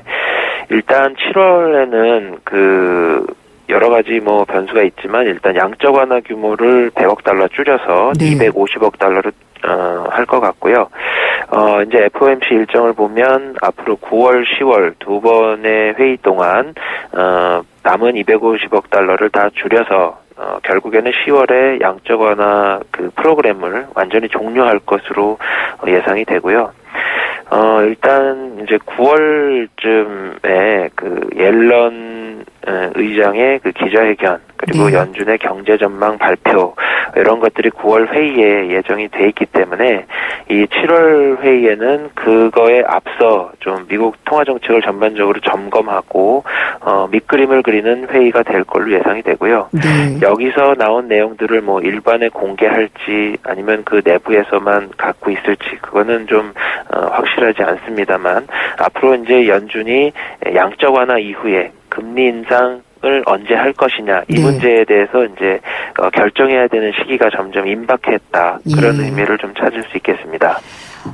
일단 7월에는 그 여러 가지 뭐 변수가 있지만 일단 양적 완화 규모를 100억 달러 줄여서 250억 달러로 할 것 같고요. 이제 FOMC 일정을 보면 앞으로 9월, 10월 두 번의 회의 동안 남은 250억 달러를 다 줄여서 결국에는 10월에 양적 완화 그 프로그램을 완전히 종료할 것으로 예상이 되고요. 일단 이제 9월쯤에 그 옐런 의장의 그 기자회견, 그리고 연준의 경제 전망 발표, 이런 것들이 9월 회의에 예정이 돼 있기 때문에 이 7월 회의에는 그거에 앞서 좀 미국 통화 정책을 전반적으로 점검하고 밑그림을 그리는 회의가 될 걸로 예상이 되고요. 여기서 나온 내용들을 뭐 일반에 공개할지 아니면 그 내부에서만 갖고 있을지 그거는 좀 확실하지 않습니다만, 앞으로 이제 연준이 양적 완화 이후에 금리 인상을 언제 할 것이냐, 이 문제에 대해서 이제 결정해야 되는 시기가 점점 임박했다, 그런 의미를 좀 찾을 수 있겠습니다.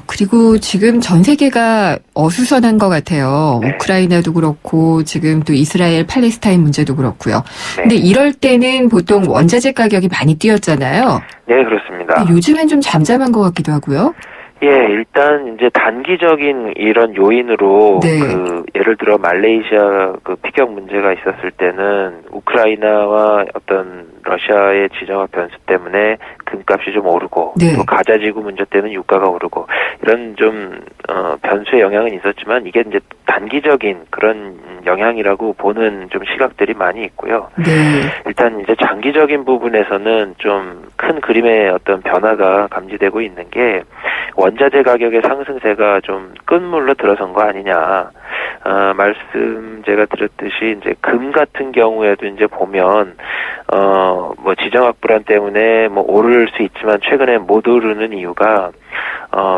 그리고 지금 전 세계가 어수선한 것 같아요. 우크라이나도 그렇고 지금 또 이스라엘 팔레스타인 문제도 그렇고요. 근데 이럴 때는 보통 원자재 가격이 많이 뛰었잖아요. 네, 그렇습니다. 요즘엔 좀 잠잠한 것 같기도 하고요. 예, 일단 이제 단기적인 이런 요인으로 그 예를 들어 말레이시아 그 피격 문제가 있었을 때는 우크라이나와 어떤 러시아의 지정학 변수 때문에 금값이 좀 오르고 네. 또 가자지구 문제 때문에 유가가 오르고 이런 좀 변수의 영향은 있었지만 이게 이제 단기적인 그런 영향이라고 보는 좀 시각들이 많이 있고요. 네. 일단 이제 장기적인 부분에서는 좀 큰 그림의 어떤 변화가 감지되고 있는 게 원자재 가격의 상승세가 좀 끝물로 들어선 거 아니냐. 말씀 제가 드렸듯이 이제 금 같은 경우에도 이제 보면 뭐 지정학 불안 때문에 뭐 오를 수 있지만 최근에 못 오르는 이유가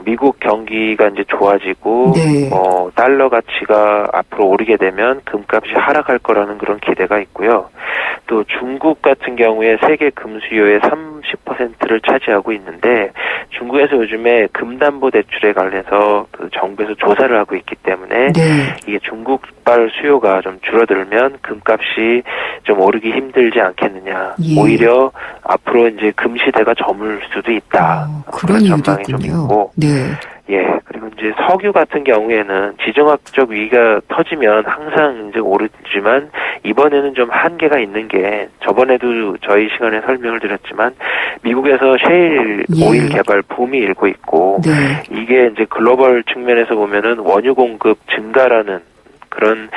미국 경기가 이제 좋아지고 네. 달러 가치가 앞으로 오르게 되면 금값이 하락할 거라는 그런 기대가 있고요. 또 중국 같은 경우에 세계 금 수요의 30%를 차지하고 있는데 중국에서 요즘에 금담보 대출에 관해서 그 정부에서 조사를 하고 있기 때문에 네. 이게 중국발 수요가 좀 줄어들면 금값이 좀 오르기 힘들지 않겠느냐. 예. 오히려 앞으로 이제 금 시대가 저물 수도 있다. 그런 이유도 전망이 좀 있군요. 있고. 네. 예, 그리고 이제 석유 같은 경우에는 지정학적 위기가 터지면 항상 이제 오르지만 이번에는 좀 한계가 있는 게 저번에도 저희 시간에 설명을 드렸지만 미국에서 셰일 예. 오일 개발 붐이 일고 있고 네. 이게 이제 글로벌 측면에서 보면은 원유 공급 증가라는 그런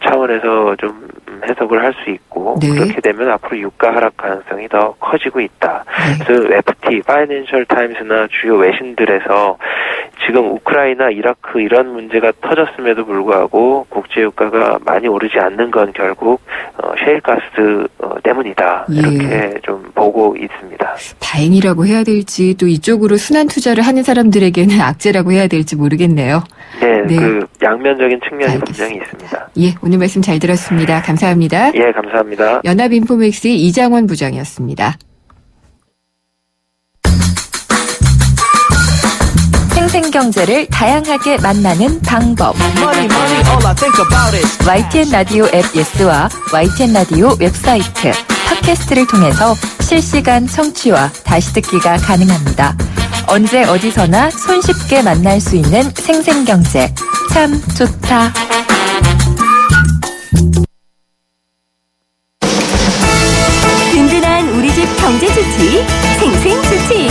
차원에서 좀 해석을 할 수 있고 네. 그렇게 되면 앞으로 유가 하락 가능성이 더 커지고 있다. 네. 그래서 FT, 파이낸셜 타임스나 주요 외신들에서 지금 우크라이나, 이라크 이런 문제가 터졌음에도 불구하고 국제 유가가 많이 오르지 않는 건 결국 셰일가스 때문이다. 예. 이렇게 좀 보고 있습니다. 다행이라고 해야 될지 또 이쪽으로 순환 투자를 하는 사람들에게는 악재라고 해야 될지 모르겠네요. 네, 네. 그 양면적인 측면이 알겠습니다. 분명히 있습니다. 예, 오늘 말씀 잘 들었습니다. 감사합니다. 예, 감사합니다. 연합인포맥스의 이장원 부장이었습니다. 생생경제를 다양하게 만나는 방법. YTN 라디오 앱 예스와 YTN 라디오 웹사이트, 팟캐스트를 통해서 실시간 청취와 다시 듣기가 가능합니다. 언제 어디서나 손쉽게 만날 수 있는 생생경제. 참 좋다. 든든한 우리 집 경제 주치, 생생 주치.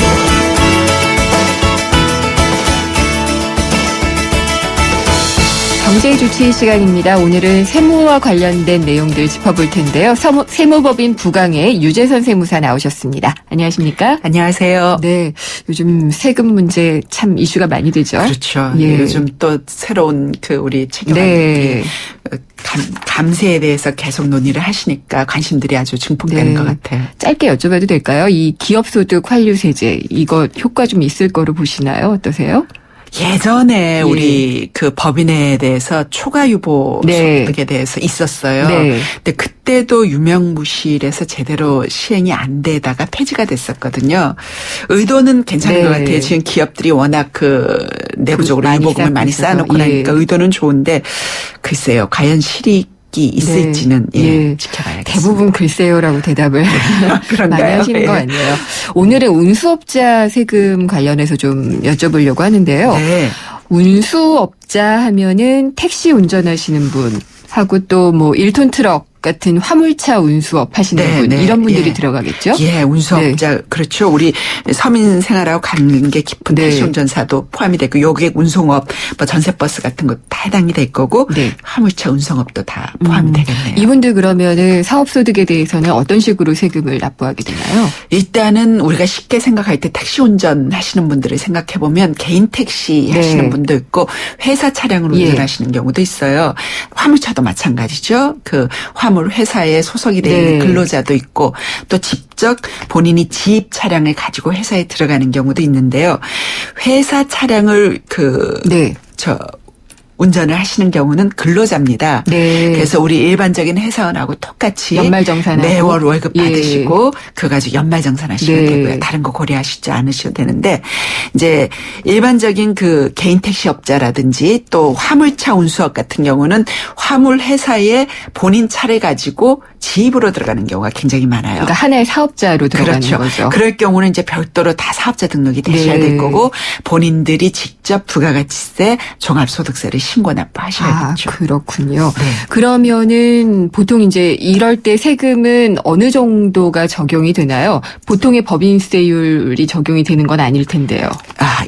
경제 주치 시간입니다. 오늘은 세무와 관련된 내용들 짚어볼 텐데요. 세무법인 부강의 유재선 세무사 나오셨습니다. 안녕하십니까? 안녕하세요. 네, 요즘 세금 문제 참 이슈가 많이 되죠. 그렇죠. 예. 요즘 또 새로운 그 우리 최경환 네. 감세에 대해서 계속 논의를 하시니까 관심들이 아주 증폭되는 네. 것 같아요. 짧게 여쭤봐도 될까요? 이 기업소득 환류세제 이거 효과 좀 있을 거로 보시나요? 어떠세요? 예전에 우리 그 법인에 대해서 초과 유보 네. 소득에 대해서 있었어요. 네. 근데 그때도 유명무실해서 제대로 시행이 안 되다가 폐지가 됐었거든요. 의도는 괜찮은 네. 것 같아요. 지금 기업들이 워낙 그 내부적으로 많이 유보금을 많이 쌓고 쌓아놓고 있어서. 나니까 예. 의도는 좋은데 글쎄요. 과연 실익이 있을지는 지켜봐야겠습니다. 대부분 글쎄요라고 대답을 그런가요? 많이 하시는 예. 거 아니에요. 오늘은 운수업자 세금 관련해서 좀 여쭤보려고 하는데요. 네. 운수업자 하면은 택시 운전하시는 분 하고 또 뭐 1톤 트럭 같은 화물차 운수업 하시는 네, 분 네. 이런 분들이 예. 들어가겠죠? 예, 운수업자 그렇죠. 우리 서민 생활하고 관계 깊은 네. 택시 운전사도 포함이 되고 요객 운송업, 뭐 전세버스 같은 것 다 해당이 될 거고 네. 화물차 운송업도 다 포함이 되겠네요. 이분들 그러면은 사업소득에 대해서는 어떤 식으로 세금을 납부하게 되나요? 일단은 우리가 쉽게 생각할 때 택시 운전하시는 분들을 생각해 보면 개인 택시 네. 하시는 분도 있고 회사 차량으로 예. 운전하시는 경우도 있어요. 화물차도 마찬가지죠. 그 화물 회사에 소속이 돼 있는 네. 근로자도 있고 또 직접 본인이 집 차량을 가지고 회사에 들어가는 경우도 있는데요. 회사 차량을 운전을 하시는 경우는 근로자입니다. 네. 그래서 우리 일반적인 회사원하고 똑같이 연말정산하고. 매월 월급 예. 받으시고 그거 가지고 연말정산하시면 네. 되고요. 다른 거 고려하시지 않으셔도 되는데 이제 일반적인 그 개인 택시업자라든지 또 화물차 운수업 같은 경우는 화물 회사에 본인 차를 가지고 지입으로 들어가는 경우가 굉장히 많아요. 그러니까 하나의 사업자로 들어가는 그렇죠. 거죠. 그럴 경우는 이제 별도로 다 사업자 등록이 되셔야 될 거고 본인들이 직접 부가가치세, 종합소득세를 신고 납부하셔야겠죠. 그렇군요. 그러면은 보통 이제 이럴 때 세금은 어느 정도가 적용이 되나요? 보통의 법인세율이 적용이 되는 건 아닐 텐데요.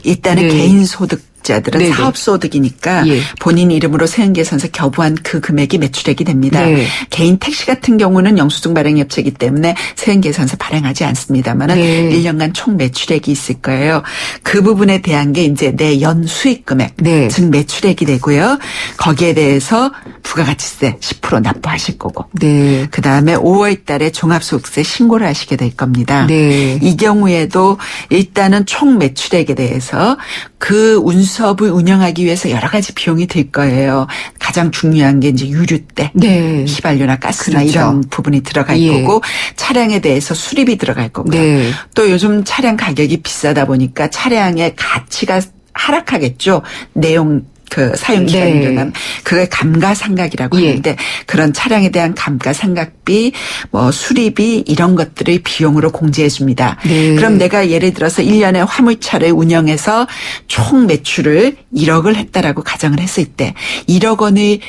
일단은 개인 소득자들은 네네. 사업소득이니까 본인 이름으로 세금계산서 겨부한 그 금액이 매출액이 됩니다. 네. 개인 택시 같은 경우는 영수증 발행 업체이기 때문에 세금계산서 발행하지 않습니다만은 1년간 총 매출액이 있을 거예요. 그 부분에 대한 게 이제 내 연 수익 금액, 즉 매출액이 되고요. 거기에 대해서 부가가치세 10% 납부하실 거고. 그 다음에 5월 달에 종합소득세 신고를 하시게 될 겁니다. 이 경우에도 일단은 총 매출액에 대해서 그 운수업을 운영하기 위해서 여러 가지 비용이 들 거예요. 가장 중요한 게 이제 유류대, 휘발유나 가스나 이런 부분이 들어갈 거고 차량에 대해서 수리비 들어갈 거고요. 또 요즘 차량 가격이 비싸다 보니까 차량의 가치가 하락하겠죠. 사용 기간이 일어나면 그걸 감가상각이라고 하는데 그런 차량에 대한 감가상각비, 수리비 이런 것들을 비용으로 공제해 줍니다. 그럼 내가 예를 들어서 1년에 화물차를 운영해서 총 매출을 1억을 했다라고 가정을 했을 때 1억 원의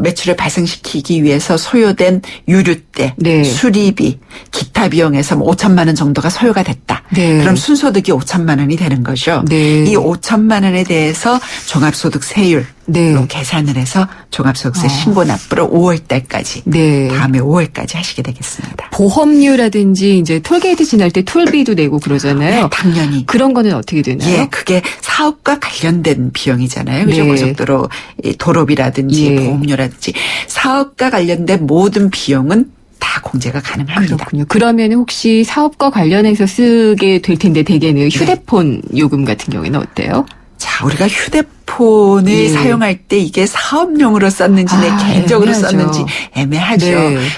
매출을 발생시키기 위해서 소요된 유류대, 수리비, 기타 비용에서 5천만 원 정도가 소요가 됐다. 그럼 순소득이 5천만 원이 되는 거죠. 이 5천만 원에 대해서 종합소득세율로 계산을 해서 종합소득세 신고 납부를 5월 달까지 다음에 5월까지 하시게 되겠습니다. 보험료라든지 이제 톨게이트 지날 때 톨비도 내고 그러잖아요. 당연히. 그런 거는 어떻게 되나요? 그게 사업과 관련된 비용이잖아요. 그죠? 고속도로 도로비라든지 보험료라든지 사업과 관련된 모든 비용은 다 공제가 가능합니다. 그렇군요. 그러면 혹시 사업과 관련해서 쓰게 될 텐데 대개는 휴대폰 요금 같은 경우에는 어때요? 자, 우리가 휴대폰을 사용할 때 이게 사업용으로 썼는지 내 개인적으로 썼는지 애매하죠.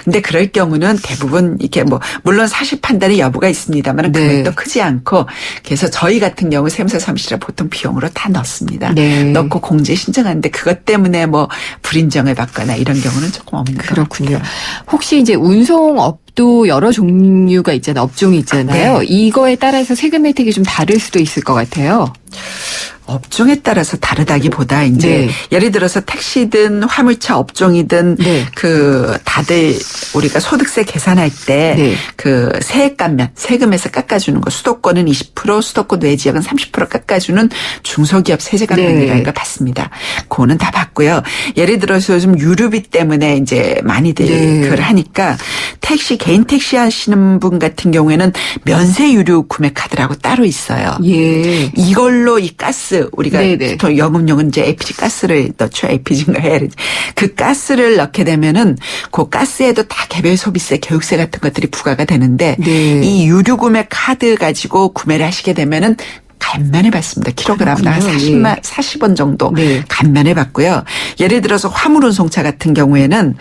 근데 그럴 경우는 대부분 이렇게 물론 사실 판단의 여부가 있습니다만 금액도 크지 않고 그래서 저희 같은 경우 세무사 사무실에 보통 비용으로 다 넣습니다. 넣고 공제 신청하는데 그것 때문에 불인정을 받거나 이런 경우는 조금 없는 것 같아요. 그렇군요. 혹시 이제 운송업도 여러 종류가 있잖아요. 업종이 있잖아요. 이거에 따라서 세금 혜택이 좀 다를 수도 있을 것 같아요. 업종에 따라서 다르다기보다 이제 예를 들어서 택시든 화물차 업종이든 다들 우리가 소득세 계산할 때 세액감면 세금에서 깎아주는 거 수도권은 20% 수도권 외 지역은 30% 깎아주는 중소기업 세제감면이라는 걸 받습니다. 그거는 다 받고요. 예를 들어서 요즘 유류비 때문에 이제 많이들 그걸 하니까 개인 택시 하시는 분 같은 경우에는 면세 유류 구매 카드라고 따로 있어요. 이걸로 이 가스 우리가 보통 영업용은 이제 LPG 가스를 넣죠. LPG인가 해야 되지. 그 가스를 넣게 되면은 그 가스에도 다 개별 소비세, 교육세 같은 것들이 부과가 되는데 이 유류 구매 카드 가지고 구매를 하시게 되면은 감면을 받습니다. 킬로그램당 40원 정도 감면을 받고요. 예를 들어서 화물운송차 같은 경우에는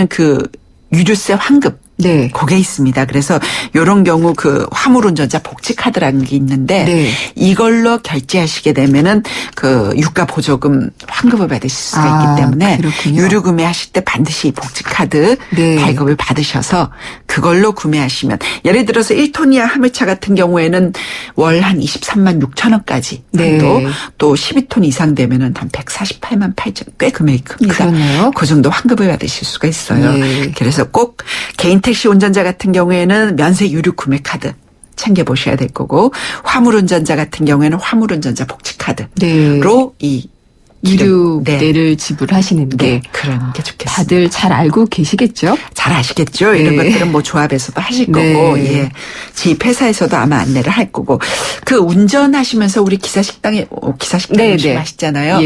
그 유류세 환급 그게 있습니다. 그래서 이런 경우 그 화물운전자 복지카드라는 게 있는데 이걸로 결제하시게 되면은 그 유가 보조금 환급을 받으실 수가 있기 때문에 유류 구매하실 때 반드시 이 복지카드 발급을 받으셔서 그걸로 구매하시면 예를 들어서 1톤 이하 화물차 같은 경우에는 월 한 23만 6천 원까지 또 12톤 이상 되면은 한 148만 8천 꽤 금액이 큽니다. 그러네요. 그 정도 환급을 받으실 수가 있어요. 그래서 꼭 개인 택시 운전자 같은 경우에는 면세 유류 구매 카드 챙겨보셔야 될 거고 화물운전자 같은 경우에는 화물운전자 복지카드로 이 유류세를 지불하시는 게 그런 게 좋겠습니다. 다들 잘 알고 계시겠죠? 잘 아시겠죠? 이런 것들은 조합에서도 하실 거고 집 회사에서도 아마 안내를 할 거고 그 운전하시면서 우리 기사식당에 음식 맛있잖아요.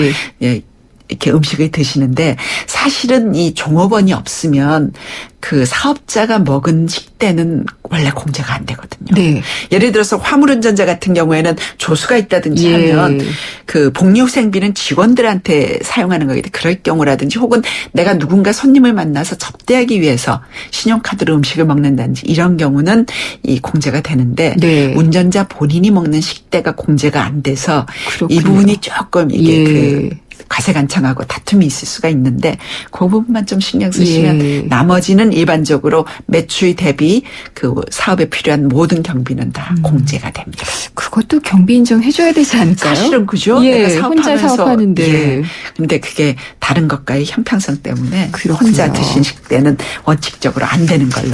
이렇게 음식을 드시는데 사실은 이 종업원이 없으면 그 사업자가 먹은 식대는 원래 공제가 안 되거든요. 예를 들어서 화물운전자 같은 경우에는 조수가 있다든지 하면 그 복리후생비는 직원들한테 사용하는 거기 때문에 그럴 경우라든지 혹은 내가 누군가 손님을 만나서 접대하기 위해서 신용카드로 음식을 먹는다든지 이런 경우는 이 공제가 되는데 운전자 본인이 먹는 식대가 공제가 안 돼서 이 부분이 조금 이게 과세관청하고 다툼이 있을 수가 있는데 그 부분만 좀 신경 쓰시면 나머지는 일반적으로 매출 대비 그 사업에 필요한 모든 경비는 다 공제가 됩니다. 그것도 경비 인정해줘야 되지 않을까요? 사실은 그죠? 예, 내가 혼자 사업하는데. 예. 근데 그게 다른 것과의 형평성 때문에 그렇군요. 혼자 드실 때는 원칙적으로 안 되는 걸로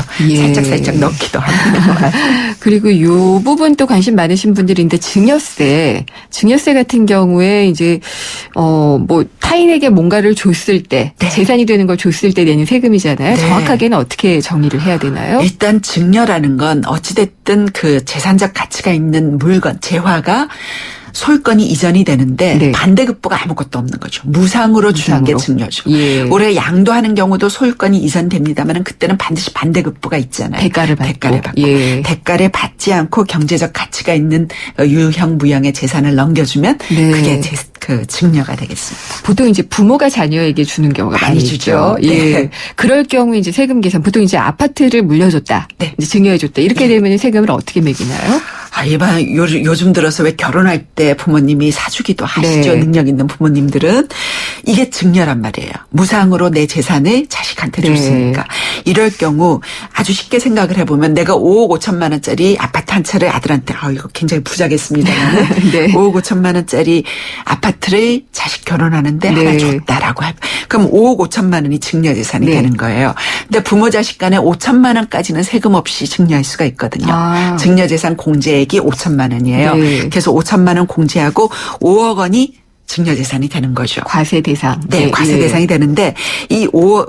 살짝 넣기도 합니다. 그리고 요 부분 또 관심 많으신 분들인데 증여세 같은 경우에 이제 뭐 타인에게 뭔가를 줬을 때 재산이 되는 걸 줬을 때 내는 세금이잖아요. 정확하게는 어떻게 정리를 해야 되나요? 일단 증여라는 건 어찌됐든 그 재산적 가치가 있는 물건, 재화가 소유권이 이전이 되는데 반대급부가 아무것도 없는 거죠. 무상으로 주는 게 증여죠. 올해 양도하는 경우도 소유권이 이전됩니다만 그때는 반드시 반대급부가 있잖아요. 대가를 받고. 대가를 받지 않고 경제적 가치가 있는 유형 무형의 재산을 넘겨주면 그게 그 증여가 되겠습니다. 보통 이제 부모가 자녀에게 주는 경우가 많이 주죠. 예. 그럴 경우 이제 세금 계산 보통 이제 아파트를 물려줬다. 이제 증여해줬다. 이렇게 되면 세금을 어떻게 매기나요? 일반 요즘 들어서 왜 결혼할 때 부모님이 사주기도 하시죠. 능력 있는 부모님들은 이게 증여란 말이에요. 무상으로 내 재산을 자식한테 줬으니까. 이럴 경우 아주 쉽게 생각을 해보면 내가 5억 5천만 원짜리 아파트 한 채를 아들한테 이거 굉장히 부자겠습니다. 5억 5천만 원짜리 아파트를 자식 결혼하는데 하나 줬다라고 하면 그럼 5억 5천만 원이 증여재산이 되는 거예요. 근데 부모 자식 간에 5천만 원까지는 세금 없이 증여할 수가 있거든요. 증여재산 공제액이 5천만 원이에요. 그래서 5천만 원 공제하고 5억 원이 증여재산이 되는 거죠. 과세 대상. 과세 대상이 되는데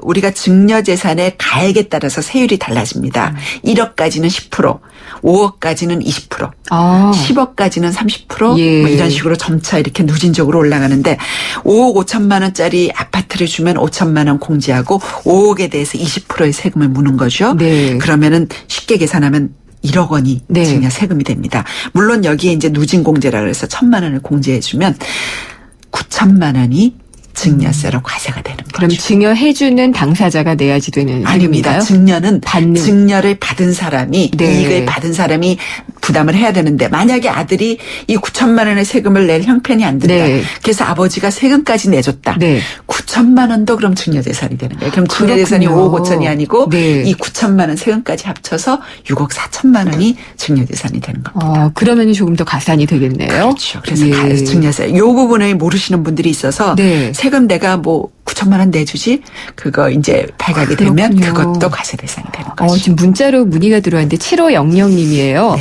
우리가 증여재산의 가액에 따라서 세율이 달라집니다. 1억까지는 10%, 5억까지는 20%, 10억까지는 30%, 뭐 이런 식으로 점차 이렇게 누진적으로 올라가는데 5억 5천만 원짜리 아파트를 주면 5천만 원 공제하고 5억에 대해서 20%의 세금을 무는 거죠. 그러면은 쉽게 계산하면 1억 원이 증여 세금이 됩니다. 물론 여기에 이제 누진공제라 그래서 1,000만 원을 공제해주면 9천만 원이 증여세로 과세가 되는 거죠. 그럼 증여해주는 당사자가 내야지 되는 아닙니다. 증여는 증여를 받은 사람이 이익을 받은 사람이 부담을 해야 되는데 만약에 아들이 이 9천만 원의 세금을 낼 형편이 안 된다. 그래서 아버지가 세금까지 내줬다. 9천만 원도 그럼 증여재산이 되는 거예요. 그럼 증여재산이 5억 5천이 아니고 이 9천만 원 세금까지 합쳐서 6억 4천만 원이 증여재산이 되는 겁니다. 그러면 조금 더 가산이 되겠네요. 그렇죠. 그래서 증여세. 이 부분을 모르시는 분들이 있어서 세금 내가 뭐 9천만 원 내주지 그거 이제 발각이 되면 그것도 과세 대상이 되는 거죠. 지금 문자로 문의가 들어왔는데 7500님이에요.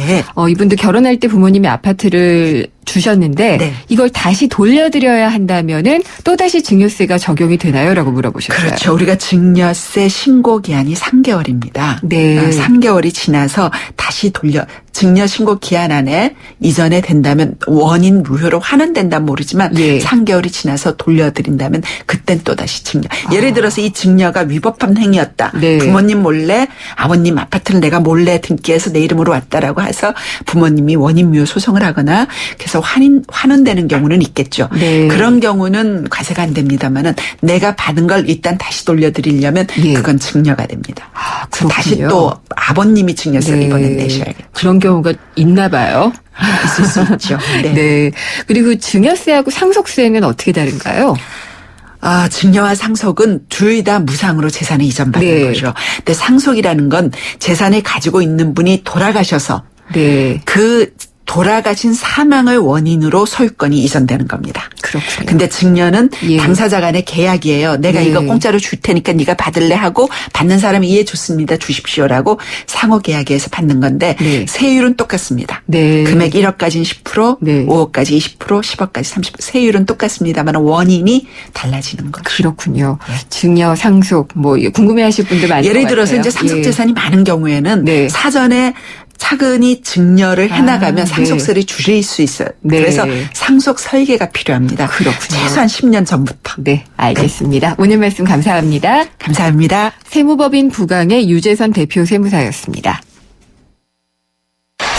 이분도 결혼할 때 부모님이 아파트를 주셨는데 이걸 다시 돌려드려야 한다면은 또다시 증여세가 적용이 되나요?라고 물어보셨어요. 그렇죠. 우리가 증여세 신고 기한이 3개월입니다. 3개월이 지나서 다시 증여 신고 기한 안에 이전에 된다면 원인 무효로 환원된다면 모르지만 3개월이 지나서 돌려드린다면 그땐 또다시 증여. 예를 들어서 이 증여가 위법한 행위였다. 부모님 몰래 아버님 아파트를 내가 몰래 등기해서 내 이름으로 왔다라고 해서 부모님이 원인 무효 소송을 하거나 그래서 환원되는 경우는 있겠죠. 그런 경우는 과세가 안 됩니다만은 내가 받은 걸 일단 다시 돌려드리려면 그건 증여가 됩니다. 다시 또 아버님이 증여세를 이번에 내셔야겠죠. 그런 경우가 있나 봐요. 있을 수 있죠. 그리고 증여세하고 상속세는 어떻게 다른가요? 증여와 상속은 둘 다 무상으로 재산을 이전받는 거죠. 근데 상속이라는 건 재산을 가지고 있는 분이 돌아가셔서 그 돌아가신 사망을 원인으로 소유권이 이전되는 겁니다. 그렇군요. 근데 증여는 당사자 간의 계약이에요. 내가 이거 공짜로 줄 테니까 네가 받을래 하고 받는 사람이 예 좋습니다. 주십시오라고 상호 계약에서 받는 건데 세율은 똑같습니다. 금액 1억까지는 10%, 5억까지 20%, 10억까지 30%. 세율은 똑같습니다만 원인이 달라지는 거죠. 그렇군요. 증여, 상속 뭐 궁금해하실 분들 많을 것 같아요. 예를 들어서 이제 상속 재산이 많은 경우에는 사전에 차근히 증여를 해나가면 상속세를 줄일 수 있어요. 그래서 상속 설계가 필요합니다. 그렇군요. 최소한 10년 전부터. 알겠습니다. 오늘 말씀 감사합니다. 감사합니다. 세무법인 부강의 유재선 대표 세무사였습니다.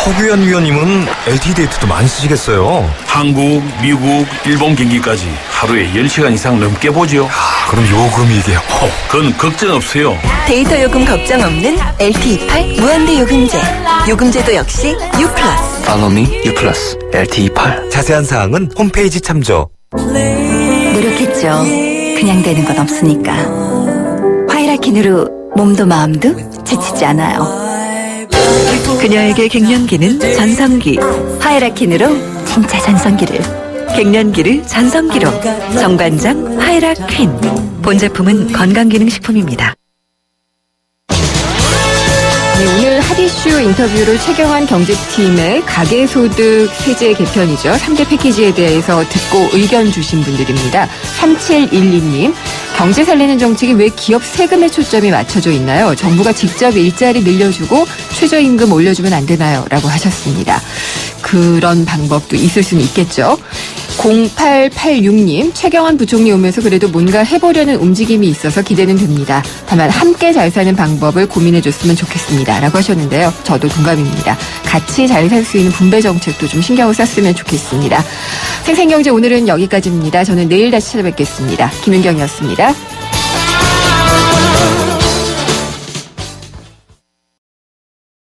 허규현 위원님은 LTE 데이트도 많이 쓰시겠어요? 한국, 미국, 일본 경기까지 하루에 10시간 이상 넘게 보죠. 그럼 요금이 이게 그건 걱정 없어요. 데이터 요금 걱정 없는 LTE8 무한대 요금제. 요금제도 역시 U+. Follow me, U+, LTE8. 자세한 사항은 홈페이지 참조. 노력했지? 되죠. 그냥 되는 건 없으니까. 화이라킨으로 몸도 마음도 지치지 않아요. 그녀에게 갱년기는 전성기. 화이라킨으로 진짜 전성기를. 갱년기를 전성기로. 정관장 화이라퀸. 본제품은 건강기능식품입니다. 네, 오늘 핫이슈 인터뷰를 최경환 경제팀의 가계소득 세제 개편이죠. 3대 패키지에 대해서 듣고 의견 주신 분들입니다. 3712님. 경제 살리는 정책이 왜 기업 세금에 초점이 맞춰져 있나요? 정부가 직접 일자리 늘려주고 최저임금 올려주면 안 되나요? 라고 하셨습니다. 그런 방법도 있을 수는 있겠죠. 0886님, 최경환 부총리 오면서 그래도 뭔가 해보려는 움직임이 있어서 기대는 됩니다. 다만 함께 잘 사는 방법을 고민해줬으면 좋겠습니다. 라고 하셨는데요. 저도 동감입니다. 같이 잘 살 수 있는 분배 정책도 좀 신경을 썼으면 좋겠습니다. 생생경제 오늘은 여기까지입니다. 저는 내일 다시 찾아뵙겠습니다. 김윤경이었습니다.